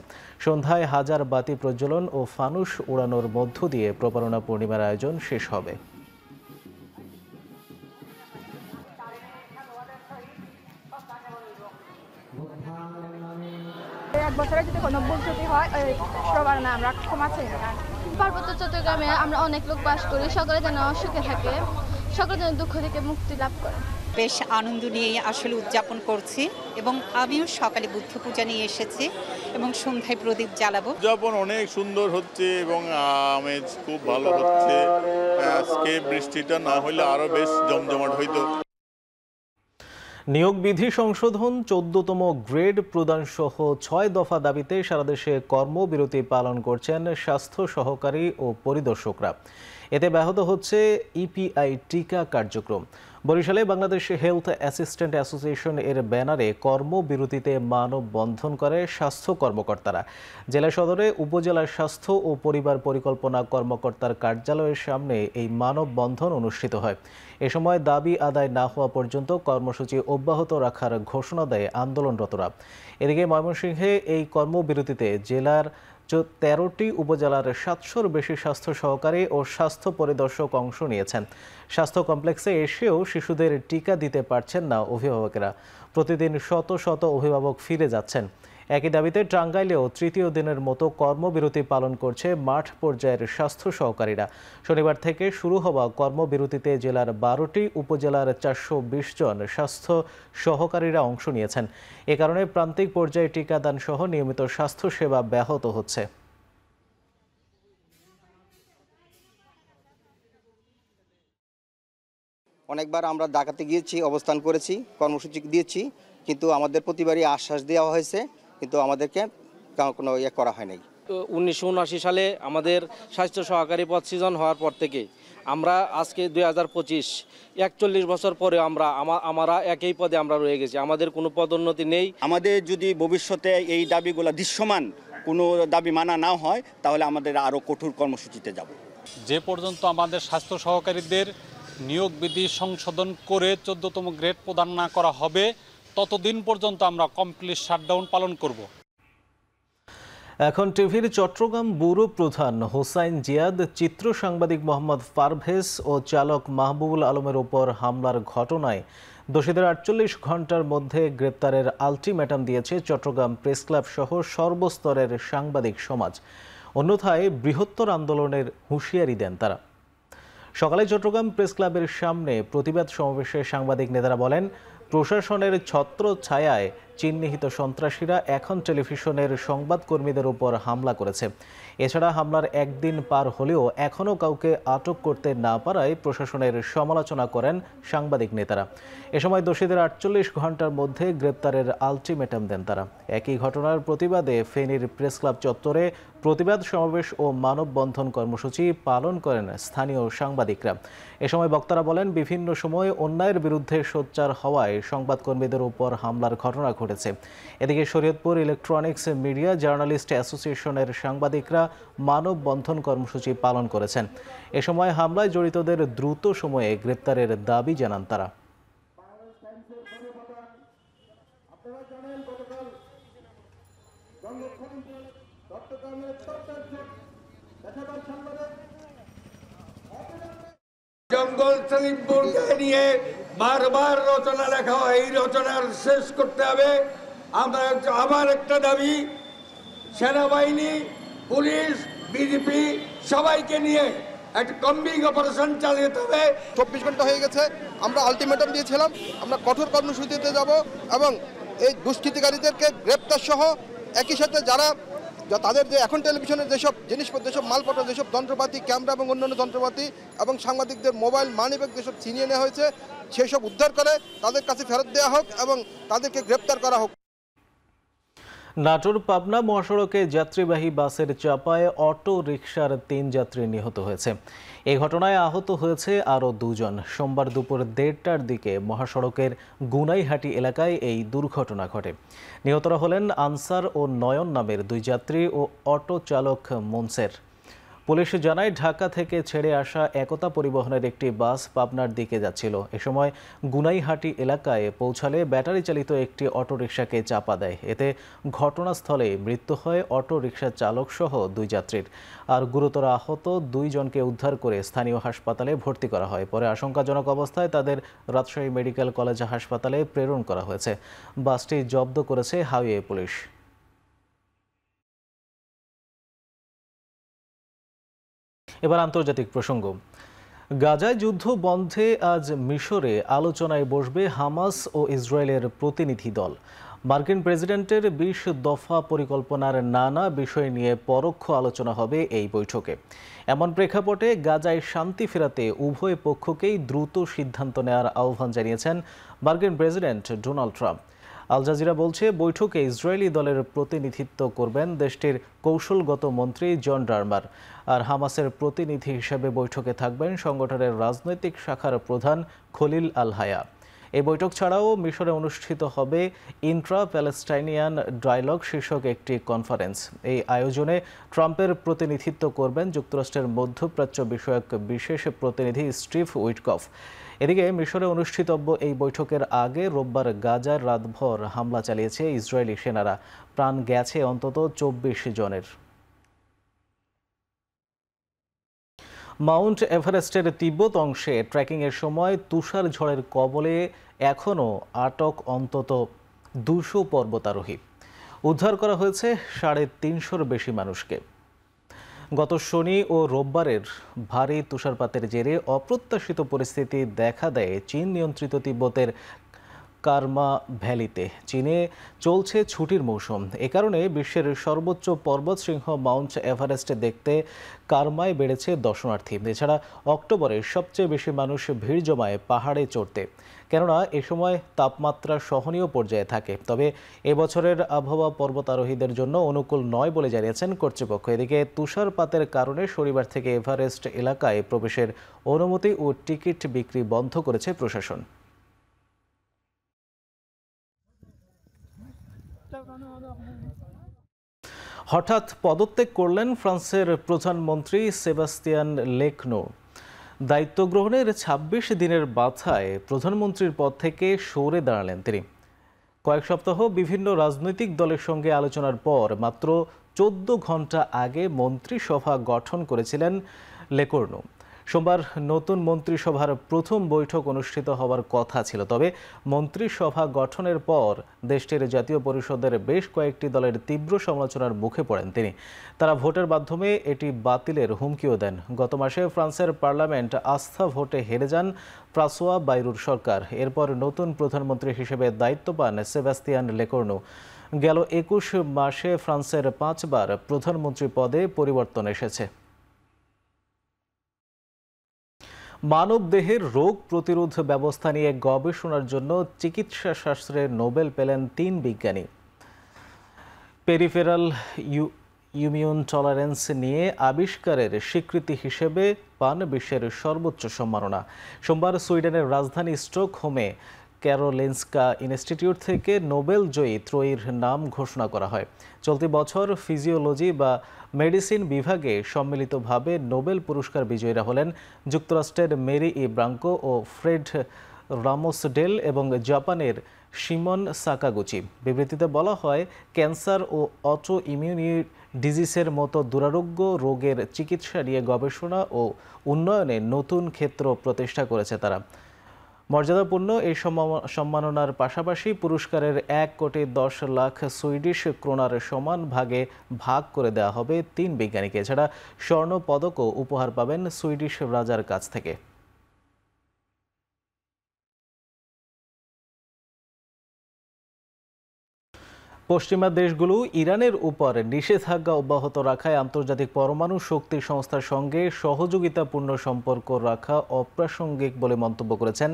সন্ধ্যায় হাজার বাতি প্রজ্বলন ও ফানুস উড়ানোর মধ্য দিয়ে প্রবারণা পূর্ণিমার আয়োজন শেষ হবে। এক বছরে যদি কোনো ভুল ত্রুটি হয়, প্রবারণা আমরা ক্ষমা চাই না। পার্বত্য চট্টগ্রামে আমরা অনেক লোক বাস করি, সকলে যেন সুখে থাকে, সকলে যেন দুঃখ থেকে মুক্তি লাভ করে। বেশ আনন্দ নিয়ে আসলে উদযাপন করছি এবং আমিও সকালে বুদ্ধ পূজা নিয়ে এসেছি এবং সন্ধ্যায় প্রদীপ জ্বালাবো। উদযাপন অনেক সুন্দর হচ্ছে এবং আমেজ খুব ভালো হচ্ছে। আজকে বৃষ্টিটা না হলে আরো বেশ জমজমাট হইতো। নিয়োগ বিধি সংশোধন, 14তম গ্রেড প্রদান সহ 6 দফা দাবিতে সারা দেশে কর্মবিরতি পালন করছেন স্বাস্থ্য সহকারী ও পরিদর্শকরা। এতে ব্যাহত হচ্ছে ইপিআই টিকা কার্যক্রম। বরিশালে বাংলাদেশ হেলথ অ্যাসিস্ট্যান্ট অ্যাসোসিয়েশন এর ব্যানারে কর্মবিরতিতে মানববন্ধন করে স্বাস্থ্য কর্মকর্তারা। জেলা সদরে উপজেলা স্বাস্থ্য ও পরিবার পরিকল্পনা কর্মকর্তার কার্যালয়ের সামনে এই মানববন্ধন অনুষ্ঠিত হয়। এ সময় দাবি আদায় না হওয়া পর্যন্ত কর্মসূচি অব্যাহত রাখার ঘোষণা দেয় আন্দোলনরতরা। এদিকে ময়মনসিংহে এই কর্মবিরতিতে জেলার 13টি উপজেলার 700-র বেশি স্বাস্থ্য সহকারী ও স্বাস্থ্য পরিদর্শক অংশ নিয়েছেন। স্বাস্থ্য কমপ্লেক্সে এসেও শিশুদের টিকা দিতে পারছেন না অভিভাবকেরা। প্রতিদিন শত শত অভিভাবক ফিরে যাচ্ছেন। একই দাবিতে টাঙ্গাইলেও তৃতীয় দিনের মতো কর্মবিরতি পালন করছে মাঠ পর্যায়ের স্বাস্থ্য সহকারীরা। শনিবার থেকে শুরু হওয়া কর্মবিরতিতে জেলার 12টি উপজেলার 420 জন স্বাস্থ্য সহকারীরা অংশ নিয়েছেন। এ কারণে প্রান্তিক পর্যায়ে টিকাদান সহ নিয়মিত স্বাস্থ্যসেবা ব্যাহত হচ্ছে। অনেকবার আমরা ঢাকাতে গিয়েছি, অবস্থান করেছি, কর্মসূচি দিয়েছি, কিন্তু আমাদের প্রতিবারই আশ্বাস দেওয়া হয়েছে, কিন্তু আমাদেরকে কোনো ইয়ে করা হয় নাই। 1979 সালে আমাদের স্বাস্থ্য সহকারী পদ সৃজন হওয়ার পর থেকে আমরা আজকে 2025 41 বছর পরে আমরা একই পদে আমরা রয়ে গেছি। আমাদের কোনো পদোন্নতি নেই। আমাদের যদি ভবিষ্যতে এই দাবিগুলো দৃশ্যমান কোনো দাবি মানা না হয়, তাহলে আমাদের আরও কঠোর কর্মসূচিতে যাব। যে পর্যন্ত আমাদের স্বাস্থ্য সহকারীদের নিয়োগ বিধি সংশোধন করে 14তম গ্রেড প্রদান না করা হবে, ততদিন পর্যন্ত আমরা কমপ্লিট শাটডাউন পালন করব। এখন টিভির চট্টগ্রাম ব্যুরো প্রধান হোসাইন জিয়াদ, চিত্র সাংবাদিক মোহাম্মদ পারভেজ ও চালক মাহবুবুল আলমের উপর হামলার ঘটনায় দোষীদের 48 ঘন্টার মধ্যে গ্রেপ্তারের আলটিমেটাম দিয়েছে চট্টগ্রাম প্রেস ক্লাব সহ সর্বস্তরের সাংবাদিক সমাজ। অন্যথায় বৃহত্তর আন্দোলনের হুঁশিয়ারি দেন তারা। সকালে চট্টগ্রাম প্রেস ক্লাবের সামনে প্রতিবাদ সমাবেশে সাংবাদিক নেতারা বলেন, প্রশাসনের ছত্র ছায়ায় চিহ্নিত সন্ত্রাসীরা এখন টেলিভিশনের সংবাদকর্মীদের উপর হামলা করেছে। এছাড়া হামলার একদিন পার হলেও এখনও কাউকে আটক করতে না পারায় প্রশাসনের সমালোচনা করেন সাংবাদিক নেতারা। এ সময় দোষীদের 48 ঘন্টার মধ্যে গ্রেপ্তারের আলটিমেটাম দেন তারা। একই ঘটনার প্রতিবাদে ফেনীর প্রেস ক্লাব চত্বরে প্রতিবাদ সমাবেশ ও মানববন্ধন কর্মসূচি পালন করেন স্থানীয় সাংবাদিকরা। এ সময় বক্তারা বলেন, বিভিন্ন সময় অন্যায়ের বিরুদ্ধে সোচ্চার হওয়ায় সংবাদকর্মীদের উপর হামলার ঘটনা ঘটেছে। এদিকে শরীয়তপুর ইলেকট্রনিক্স মিডিয়া জার্নালিস্ট অ্যাসোসিয়েশনের সাংবাদিকরা মানববন্ধন কর্মসূচি পালন করেছেন। এ সময় হামলায় জড়িতদের দ্রুত সময়ে গ্রেপ্তারের দাবি জানান তারা। জঙ্গল সলিমপুরকে নিয়ে বারবার রচনা লেখা হয়, এই রচনার শেষ করতে হবে। আমার একটা দাবি, সেনাবাহিনী, পুলিশ, বিজেপি সবাইকে নিয়ে একটা কম্বিং অপারেশন চালাতে হবে। 24 ঘন্টা হয়ে গেছে, আমরা আলটিমেটাম দিয়েছিলাম, আমরা কঠোর কর্মসূচিতে যাব এবং এই দুষ্কৃতিকারীদেরকে গ্রেপ্তার সহ একই সাথে যারা তাদের যে এখন টেলিভিশনের যেসব জিনিসপত্র, যেসব মালপত্র, যেসব যন্ত্রপাতি, ক্যামেরা এবং অন্যান্য যন্ত্রপাতি এবং সাংবাদিকদের মোবাইল, মানিব্যাগ যেসব ছিনিয়ে নেওয়া হয়েছে, সেই সব উদ্ধার করে তাদের কাছে ফেরত দেওয়া হোক এবং তাদেরকে গ্রেপ্তার করা হোক। নাটোর পাবনা মহাসড়কে যাত্রীবাহী বাসের চাপায় অটো রিকশার 3 যাত্রী নিহত হয়েছে। এই ঘটনায় আহত হয়েছে আরও 2 জন। সোমবার দুপুর 1:30টার দিকে মহাসড়কের গুনাইহাটি এলাকায় এই দুর্ঘটনা ঘটে। নিহতরা হলেন আনসার ও নয়ন নামের 2 যাত্রী ও অটো চালক মনসের। পুলিশ জানায়, ঢাকা থেকে ছেড়ে আসা একতা পরিবহনের একটি বাস পাবনার দিকে যাচ্ছিল। এ সময় গুনাইহাটি এলাকায় পৌঁছালে ব্যাটারি চালিত একটি অটোরিকশাকে চাপা দেয়। এতে ঘটনাস্থলে মৃত্যু হয় অটো রিকশা চালক সহ 2 যাত্রীর। আর গুরুতর আহত 2 জনকে উদ্ধার করে স্থানীয় হাসপাতালে ভর্তি করা হয়। পরে আশঙ্কাজনক অবস্থায় তাদের রাজশাহী মেডিকেল কলেজ হাসপাতালে প্রেরণ করা হয়েছে। বাসটি জব্দ করেছে হাইওয়ে পুলিশ। এবার আন্তর্জাতিক প্রসঙ্গ। গাজায় যুদ্ধ বন্ধে আজ মিশরে আলোচনায় বসবে হামাস ও ইসরায়েলের প্রতিনিধি দল। মার্কিন প্রেসিডেন্টের 20 দফা পরিকল্পনার নানা বিষয় নিয়ে পরোক্ষ আলোচনা হবে এই বৈঠকে। এমন প্রেক্ষাপটে গাজায় শান্তি ফেরাতে উভয় পক্ষকেই দ্রুত সিদ্ধান্ত নেওয়ার আহ্বান জানিয়েছেন মার্কিন president Donald Trump. Al Jazeera বলছে, বৈঠকে ইসরায়েলি দলের প্রতিনিধিত্ব করবেন দেশটির কৌশলগত মন্ত্রী জন ডারমার। আর হামাসের প্রতিনিধি হিসেবে বৈঠকে থাকবেন সংগঠনের রাজনৈতিক শাখার প্রধান খলিল আল হায়া। এই বৈঠক ছাড়াও মিশরে অনুষ্ঠিত হবে ইন্ট্রা প্যালেস্টাইনিয়ান ডায়ালগ শীর্ষক একটি কনফারেন্স। এই আয়োজনে ট্রাম্পের প্রতিনিধিত্ব করবেন যুক্তরাষ্ট্রের মধ্যপ্রাচ্য বিষয়ক বিশেষ প্রতিনিধি স্টিভ উইটকফ। এদিকে মিশরে অনুষ্ঠিতব্য এই বৈঠকের আগে রোববার গাজার রাতভর হামলা চালিয়েছে ইসরায়েলি সেনারা। প্রাণ গেছে অন্তত 24 জনের। মাউন্ট এভারেস্টের তিব্বত অংশে ট্রেকিংয়ের সময় তুষার ঝড়ের কবলে এখনও আটক অন্তত 200 পর্বতারোহী। উদ্ধার করা হয়েছে 350-র বেশি মানুষকে। গত শনি ও রোববারের ভারী তুষারপাতের জেরে অপ্রত্যাশিত পরিস্থিতি দেখা দেয় চীন নিয়ন্ত্রিত তিব্বতের কারমা ভ্যালিতে। চীনে চলছে ছুটির মৌসুম। এ কারণে বিশ্বের সর্বোচ্চ পর্বতশৃঙ্গ মাউন্ট এভারেস্ট দেখতে কারমায় বেড়েছে দর্শনার্থী। এছাড়া অক্টোবরে সবচেয়ে বেশি মানুষ ভিড় জমায় পাহাড়ে চড়তে, কেননা এ সময় তাপমাত্রা সহনীয় পর্যায়ে থাকে। তবে এবছরের আবহাওয়া পর্বতারোহীদের জন্য অনুকূল নয় বলে জানিয়েছেন কর্তৃপক্ষ। এদিকে তুষারপাতের কারণে শনিবার থেকে এভারেস্ট এলাকায় প্রবেশের অনুমতি ও টিকিট বিক্রি বন্ধ করেছে প্রশাসন। হঠাৎ পদত্যাগ করলেন ফ্রান্সের প্রধানমন্ত্রী সেবাস্তিয়ান লেকনো। দায়িত্ব গ্রহণের 26 দিনের মাথায় প্রধানমন্ত্রীর পদ থেকে সরে দাঁড়ালেন তিনি। কয়েক সপ্তাহ বিভিন্ন রাজনৈতিক দলের সঙ্গে আলোচনার পর মাত্র 14 ঘন্টা আগে মন্ত্রিসভা গঠন করেছিলেন লেকোর্নো। সোমবার নতুন মন্ত্রিসভার প্রথম বৈঠক অনুষ্ঠিত হওয়ার কথা ছিল। তবে মন্ত্রিসভা গঠনের পর দেশটির জাতীয় পরিষদের বেশ কয়েকটি দলের তীব্র সমালোচনার মুখে পড়েন তিনি। তারা ভোটের মাধ্যমে এটি বাতিলের হুমকিও দেন। গত মাসে ফ্রান্সের পার্লামেন্ট আস্থা ভোটে হেরে যান ফ্রাঁসোয়া বাইরুর সরকার। এরপর নতুন প্রধানমন্ত্রী হিসেবে দায়িত্ব পান সেবাস্তিয়ান লেকোর্নো। গেল 21 মাসে ফ্রান্সের 5 বার প্রধানমন্ত্রী পদে পরিবর্তন এসেছে। মানবদেহের রোগ প্রতিরোধ ব্যবস্থা নিয়ে গবেষণার জন্য চিকিৎসা শাস্ত্রে নোবেল পেলেন 3 বিজ্ঞানী। পেরিফেরাল ইমিউন টলারেন্স নিয়ে আবিষ্কারের স্বীকৃতি হিসেবে পান বিশ্বের সর্বোচ্চ সম্মাননা। সোমবার সুইডেনের রাজধানী স্টকহোমে ক্যারোলিনস্কা ইনস্টিটিউট থেকে নোবেল জয়ী ত্রয়ীর নাম ঘোষণা করা হয়। চলতি বছর ফিজিওলজি বা মেডিসিন বিভাগে সম্মিলিতভাবে নোবেল পুরস্কার বিজয়ীরা হলেন যুক্তরাষ্ট্রের মেরি ই ব্রাঙ্কো ও ফ্রেড রামোসডেল এবং জাপানের শিমন সাকাগুচি। বিবৃতিতে বলা হয়, ক্যান্সার ও অটো ইমিউনি ডিজিজের মতো দুরারোগ্য রোগের চিকিৎসা নিয়ে গবেষণা ও উন্নয়নে নতুন ক্ষেত্র প্রতিষ্ঠা করেছে তারা। মর্যাদাপূর্ণ এই সম্মাননার পাশাপাশি পুরস্কারের 1,10,00,000 সুইডিশ ক্রোনার সমান ভাগে ভাগ করে দেওয়া হবে 3 বিজ্ঞানীকে। এছাড়া স্বর্ণ পদকও উপহার পাবেন সুইডিশ রাজার কাছ থেকে। পশ্চিমা দেশগুলো ইরানের উপর নিষেধাজ্ঞা অব্যাহত রাখায় আন্তর্জাতিক পরমাণু শক্তি সংস্থার সঙ্গে সহযোগিতাপূর্ণ সম্পর্ক রাখা অপ্রাসঙ্গিক বলে মন্তব্য করেছেন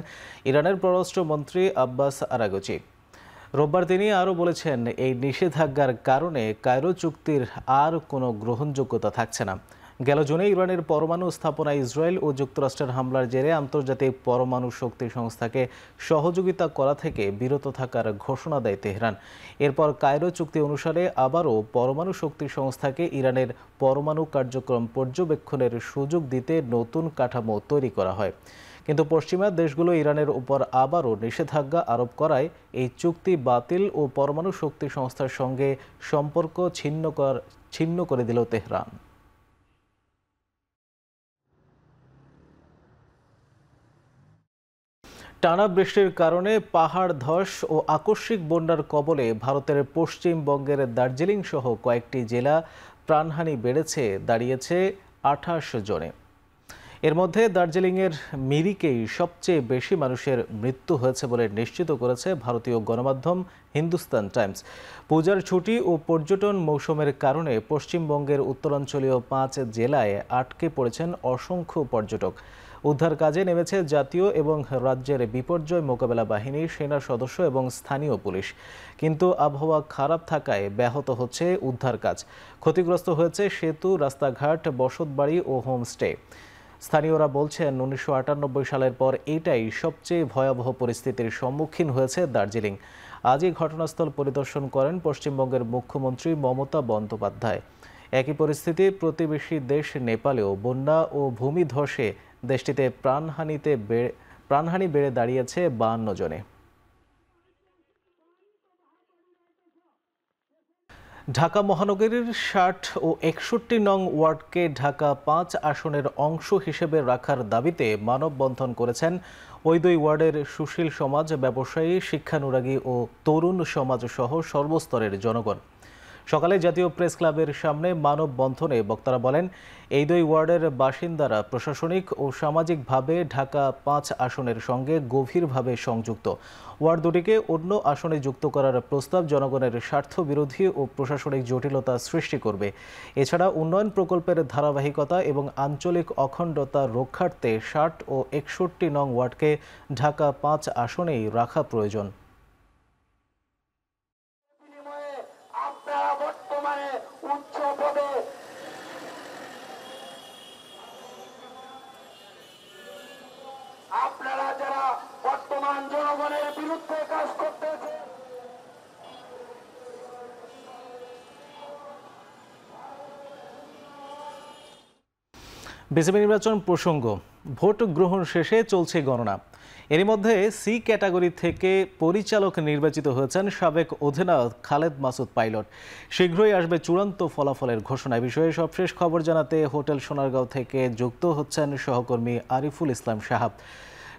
ইরানের পররাষ্ট্রমন্ত্রী আব্বাস আরাগচি। রোববার তিনি আরও বলেছেন, এই নিষেধাজ্ঞার কারণে কায়রো চুক্তির আর কোনো গ্রহণযোগ্যতা থাকছে না। গেল জুনে ইরানের পরমাণু স্থাপনায় ইসরায়েল ও যুক্তরাষ্ট্রের হামলার জেরে আন্তর্জাতিক পরমাণু শক্তি সংস্থাকে সহযোগিতা করা থেকে বিরত থাকার ঘোষণা দেয় তেহরান। এরপর কায়রো চুক্তি অনুসারে আবারও পরমাণু শক্তি সংস্থাকে ইরানের পরমাণু কার্যক্রম পর্যবেক্ষণের সুযোগ দিতে নতুন কাঠামো তৈরি করা হয়। কিন্তু পশ্চিমা দেশগুলো ইরানের উপর আবারও নিষেধাজ্ঞা আরোপ করায় এই চুক্তি বাতিল ও পরমাণু শক্তি সংস্থার সঙ্গে সম্পর্ক ছিন্ন করে দিল তেহরান। টানা বৃষ্টির কারণে পাহাড় ধস ও আকস্মিক বন্যার কবলে ভারতের পশ্চিমবঙ্গের দার্জিলিং সহ কয়েকটি জেলা প্রাণহানি দাঁড়িয়েছে 28 জনে। এর মধ্যে দার্জিলিংয়ের মিরিকেই সবচেয়ে বেশি মানুষের মৃত্যু হয়েছে বলে নিশ্চিত করেছে ভারতীয় গণমাধ্যম হিন্দুস্তান টাইমস। পূজার ছুটি ও পর্যটন মৌসুমের কারণে পশ্চিমবঙ্গের উত্তরাঞ্চলীয় 5 জেলায় আটকে পড়েছেন অসংখ্য পর্যটক। উদ্ধার কাজে নেমেছে জাতীয় এবং রাজ্যের বিপর্যয় মোকাবেলা বাহিনীর সেনা সদস্য এবং স্থানীয় পুলিশ। কিন্তু আবহাওয়া খারাপ থাকায় ব্যাহত হচ্ছে উদ্ধার কাজ। ক্ষতিগ্রস্ত হয়েছে সেতু, রাস্তাঘাট, বসতবাড়ি ও হোমস্টে। স্থানীয়রা বলছেন, 1998 সালের পর এটাই সবচেয়ে ভয়াবহ পরিস্থিতির সম্মুখীন হয়েছে দার্জিলিং। আজই ঘটনাস্থল পরিদর্শন করেন পশ্চিমবঙ্গের মুখ্যমন্ত্রী মমতা বন্দ্যোপাধ্যায়। একই পরিস্থিতি প্রতিবেশী দেশ নেপালেও। বন্যা ও ভূমিধসে দেশটিতে প্রাণহানি বেড়ে দাঁড়িয়েছে 52 জনে। ঢাকা মহানগরীর ৬০ ও ৬১ নং ওয়ার্ডকে ঢাকা ৫ আসনের অংশ হিসেবে রাখার দাবিতে মানববন্ধন করেছেন ওই দুই ওয়ার্ডের সুশীল সমাজ, ব্যবসায়ী, শিক্ষানুরাগী ও তরুণ সমাজ সহ সর্বস্তরের জনগণ। সকালে জাতীয় প্রেস ক্লাবের সামনে মানববন্ধনে বক্তারা বলেন, এই দুই ওয়ার্ডের বাসিন্দারা প্রশাসনিক ও সামাজিকভাবে ঢাকা ৫ আসনের সঙ্গে গভীরভাবে সংযুক্ত। ওয়ার্ড দুটিকে অন্য আসনে যুক্ত করার প্রস্তাব জনগণের স্বার্থবিরোধী ও প্রশাসনিক জটিলতা সৃষ্টি করবে। এছাড়া উন্নয়ন প্রকল্পের ধারাবাহিকতা এবং আঞ্চলিক অখণ্ডতা রক্ষার্থে ৬০ ও ৬১ নং ওয়ার্ডকে ঢাকা ৫ আসনেই রাখা প্রয়োজন। আপনারা যারা বর্তমান জনগণের বিরুদ্ধে কাজ করতেছে, বিসিবি নির্বাচন প্রসঙ্গ, ভোট গ্রহণ শেষে চলছে গণনা। এর মধ্যে সি ক্যাটাগরি থেকে পরিচালক নির্বাচিত হয়েছেন সাবেক অধিনায়ক খালেদ মাসুদ পাইলট। শীঘ্রই আসবে চূড়ান্ত ফলাফলের ঘোষণা। বিষয়ে সবশেষ খবর জানাতে হোটেল সোনারগাঁও থেকে যুক্ত হচ্ছেন সহকর্মী আরিফুল ইসলাম সাহাব।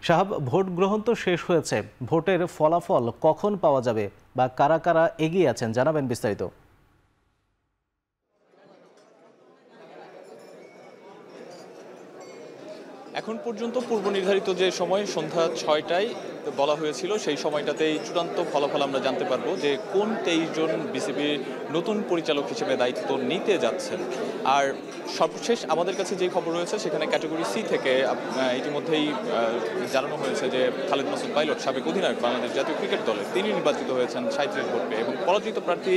সাহাব, ভোট গ্রহণ তো শেষ হয়েছে, ভোটের ফলাফল কখন পাওয়া যাবে বা কারা কারা এগিয়ে আছেন জানাবেন বিস্তারিত। এখন পর্যন্ত পূর্ব নির্ধারিত যে সময় সন্ধ্যা ৬টায় বলা হয়েছিল, সেই সময়টাতেই চূড়ান্ত ফলাফল আমরা জানতে পারবো যে কোন ২৩ জন বিসিবির নতুন পরিচালক হিসেবে দায়িত্ব নিতে যাচ্ছেন। আর সর্বশেষ আমাদের কাছে যে খবর রয়েছে, সেখানে ক্যাটাগরি সি থেকে ইতিমধ্যেই জানানো হয়েছে যে খালেদ মাসুদ পাইলট, সাবেক অধিনায়ক বাংলাদেশ জাতীয় ক্রিকেট দলের, তিনি নির্বাচিত হয়েছেন ৩৭ ভোট পেয়ে, এবং পরাজিত প্রার্থী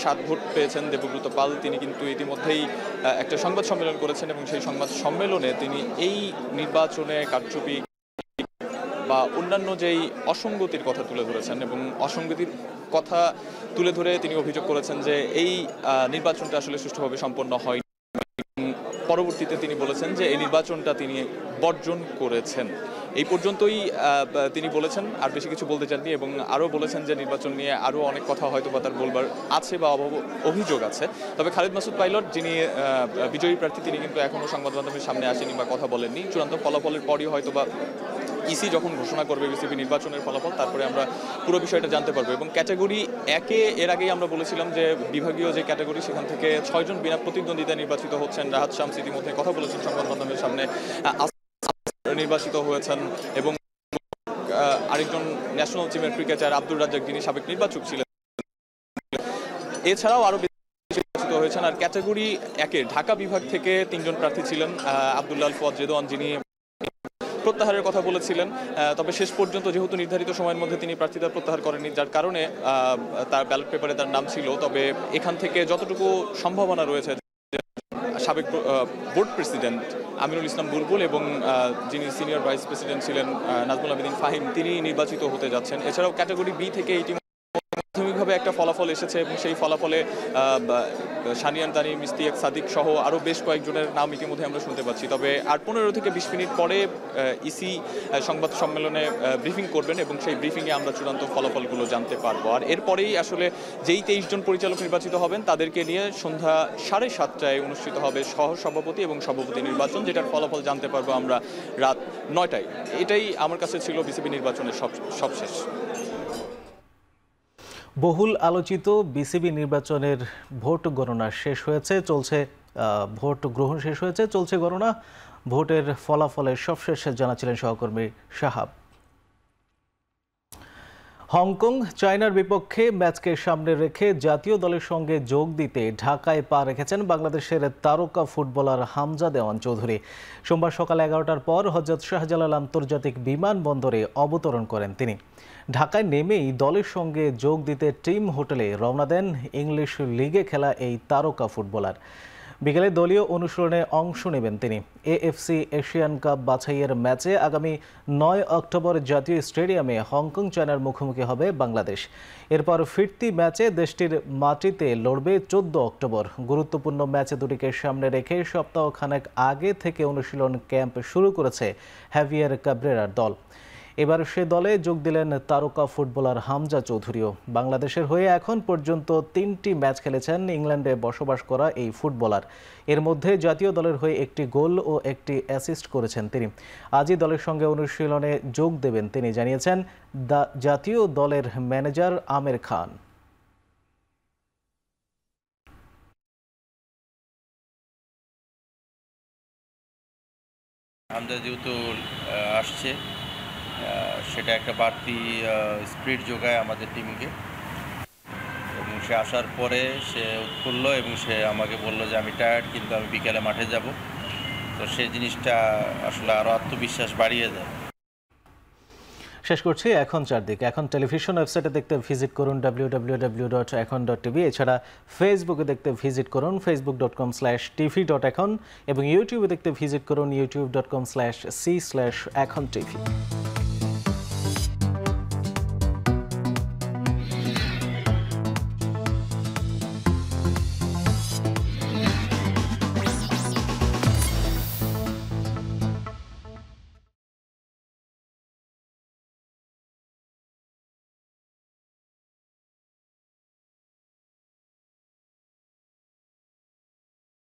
৭ ভোট পেয়েছেন দেবব্রত পাল। তিনি কিন্তু ইতিমধ্যেই একটা সংবাদ সম্মেলন করেছেন এবং সেই সংবাদ সম্মেলনে তিনি এই নির্বাচনে কারচুপি বা অন্যান্য যেই অসঙ্গতির কথা তুলে ধরেছেন এবং অসঙ্গতির কথা তুলে ধরে তিনি অভিযোগ করেছেন যে এই নির্বাচনটা আসলে সুষ্ঠুভাবে সম্পন্ন হয়নি। পরবর্তীতে তিনি বলেছেন যে এই নির্বাচনটা তিনি বর্জন করেছেন। এই পর্যন্তই তিনি বলেছেন, আর বেশি কিছু বলতে চাননি, এবং আরও বলেছেন যে নির্বাচন নিয়ে আরও অনেক কথা হয়তো বা তার বলবার আছে বা অভিযোগ আছে। তবে খালেদ মাসুদ পাইলট, যিনি বিজয়ী প্রার্থী, তিনি কিন্তু এখনও সংবাদ মাধ্যমের সামনে আসেনি বা কথা বলেননি। চূড়ান্ত ফলাফলের পরই হয়তো বা ইসি যখন ঘোষণা করবে বিসিবি নির্বাচনের ফলাফল, তারপরে আমরা পুরো বিষয়টা জানতে পারবো। এবং ক্যাটাগরি একে এর আগেই আমরা বলেছিলাম যে বিভাগীয় যে ক্যাটাগরি, সেখান থেকে ৬ জন বিনা প্রতিদ্বন্দ্বিতায় নির্বাচিত হচ্ছেন। রাহাত শামস ইতিমধ্যে কথা বলেছেন সংবাদ মাধ্যমের সামনে, নির্বাচিত হয়েছেন, এবং আরেকজন ন্যাশনাল টিমের ক্রিকেটার আব্দুর রাজ্জাক, যিনি সাবেক নির্বাচক ছিলেন, এছাড়াও আরো নির্বাচিত হয়েছেন। আর ক্যাটাগরি একে ঢাকা বিভাগ থেকে ৩ জন প্রার্থী ছিলেন। আব্দুল্লাহ আল ফুয়াদ জেদওয়ান, যিনি প্রত্যাহারের কথা বলেছিলেন, তবে শেষ পর্যন্ত যেহেতু নির্ধারিত সময়ের মধ্যে তিনি প্রার্থিতা প্রত্যাহার করেননি, যার কারণে তার ব্যালট পেপারে তার নাম ছিল। তবে এখান থেকে যতটুকু সম্ভাবনা রয়েছে, সাবেক বোর্ড প্রেসিডেন্ট আমিনুল ইসলাম বুলবুল এবং যিনি সিনিয়র ভাইস প্রেসিডেন্ট ছিলেন নাজমুল আবেদিন ফাহিম, তিনি নির্বাচিত হতে যাচ্ছেন। এছাড়াও ক্যাটাগরি বি থেকে প্রাথমিকভাবে একটা ফলাফল এসেছে এবং সেই ফলাফলে সানিয়ান তানি, মিস্তিক সাদিক সহ আরও বেশ কয়েকজনের নাম ইতিমধ্যে আমরা শুনতে পাচ্ছি। তবে আর ১৫ থেকে ২০ মিনিট পরে ইসি সংবাদ সম্মেলনে ব্রিফিং করবেন এবং সেই ব্রিফিংয়ে আমরা চূড়ান্ত ফলাফলগুলো জানতে পারবো। আর এরপরেই আসলে যেই ২৩ জন পরিচালক নির্বাচিত হবেন, তাদেরকে নিয়ে সন্ধ্যা ৭:৩০টায় অনুষ্ঠিত হবে সহ সভাপতি এবং সভাপতি নির্বাচন, যেটার ফলাফল জানতে পারবো আমরা রাত ৯টায়। এটাই আমার কাছে ছিল বিসিবি নির্বাচনের সবশেষ। বহুল আলোচিত বিসিবি নির্বাচনের ভোট গণনা শেষ হয়েছে, চলছে ভোট গ্রহণ শেষ হয়েছে, চলছে গণনা। ভোটের ফলাফলের সবশেষ জানাচ্ছিলেন সহকর্মী সাহাব। হংকং চায়নার বিপক্ষে ম্যাচকে সামনে রেখে জাতীয় দলের সঙ্গে যোগ দিতে ঢাকায় পা রেখেছেন বাংলাদেশের তারকা ফুটবলার হামজা দেওয়ান চৌধুরী। সোমবার সকাল 11টার পর হযরত শাহজালাল আন্তর্জাতিক বিমানবন্দরে অবতরণ করেন তিনি। ঢাকায় নেমেই দলের সঙ্গে যোগ দিতে টিম হোটেলে রওনা দেন ইংলিশ লিগে খেলা এই তারকা ফুটবলার। বিকেলে দলীয় অনুশীলনে অংশ নেবেন তিনি। এএফসি এশিয়ান কাপ বাছাইয়ের ম্যাচে আগামী ৯ অক্টোবর জাতীয় স্টেডিয়ামে হংকং চায়নার মুখোমুখি হবে বাংলাদেশ। এরপর ফিরতি ম্যাচে দেশটির মাটিতে লড়বে ১৪ অক্টোবর। গুরুত্বপূর্ণ ম্যাচ দুটিকে সামনে রেখে সপ্তাহখানেক আগে থেকে অনুশীলন ক্যাম্প শুরু করেছে হ্যাভিয়ার কাবরেরার দল। এবার সে দলে যোগ দিলেন তারকা ফুটবলার হামজা চৌধুরীও। বাংলাদেশের হয়ে এখন পর্যন্ত 3টি ম্যাচ খেলেছেন ইংল্যান্ডে বসবাস করা এই ফুটবলার। এর মধ্যে জাতীয় দলের হয়ে একটি গোল ও একটি অ্যাসিস্ট করেছেন তিনি। আজই দলের সঙ্গে অনুশীলনে যোগ দেবেন তিনি, জানিয়েছেন জাতীয় দলের ম্যানেজার আমের খান। হামজা যেহেতু আসছে, সেটা একটা বাড়তি স্পিরিট যোগায় আমাদের টিমকে। এবং সে আসার পরে সে উৎফুল্ল এবং সে আমাকে বলল যে আমি টায়ার্ড, কিন্তু আমি বিকেলে মাঠে যাব। তো সেই জিনিসটা আসলে আরও আত্মবিশ্বাস বাড়িয়ে দেয়। শেষ করছি এখন চারদিকে। এখন টেলিভিশন ওয়েবসাইটে দেখতে ভিজিট করুন www.ekhon.tv। এছাড়া ফেসবুকে দেখতে ভিজিট করুন facebook.com/tv.ekhon এবং ইউটিউবে দেখতে ভিজিট করুন youtube.com/c/ekhon tv।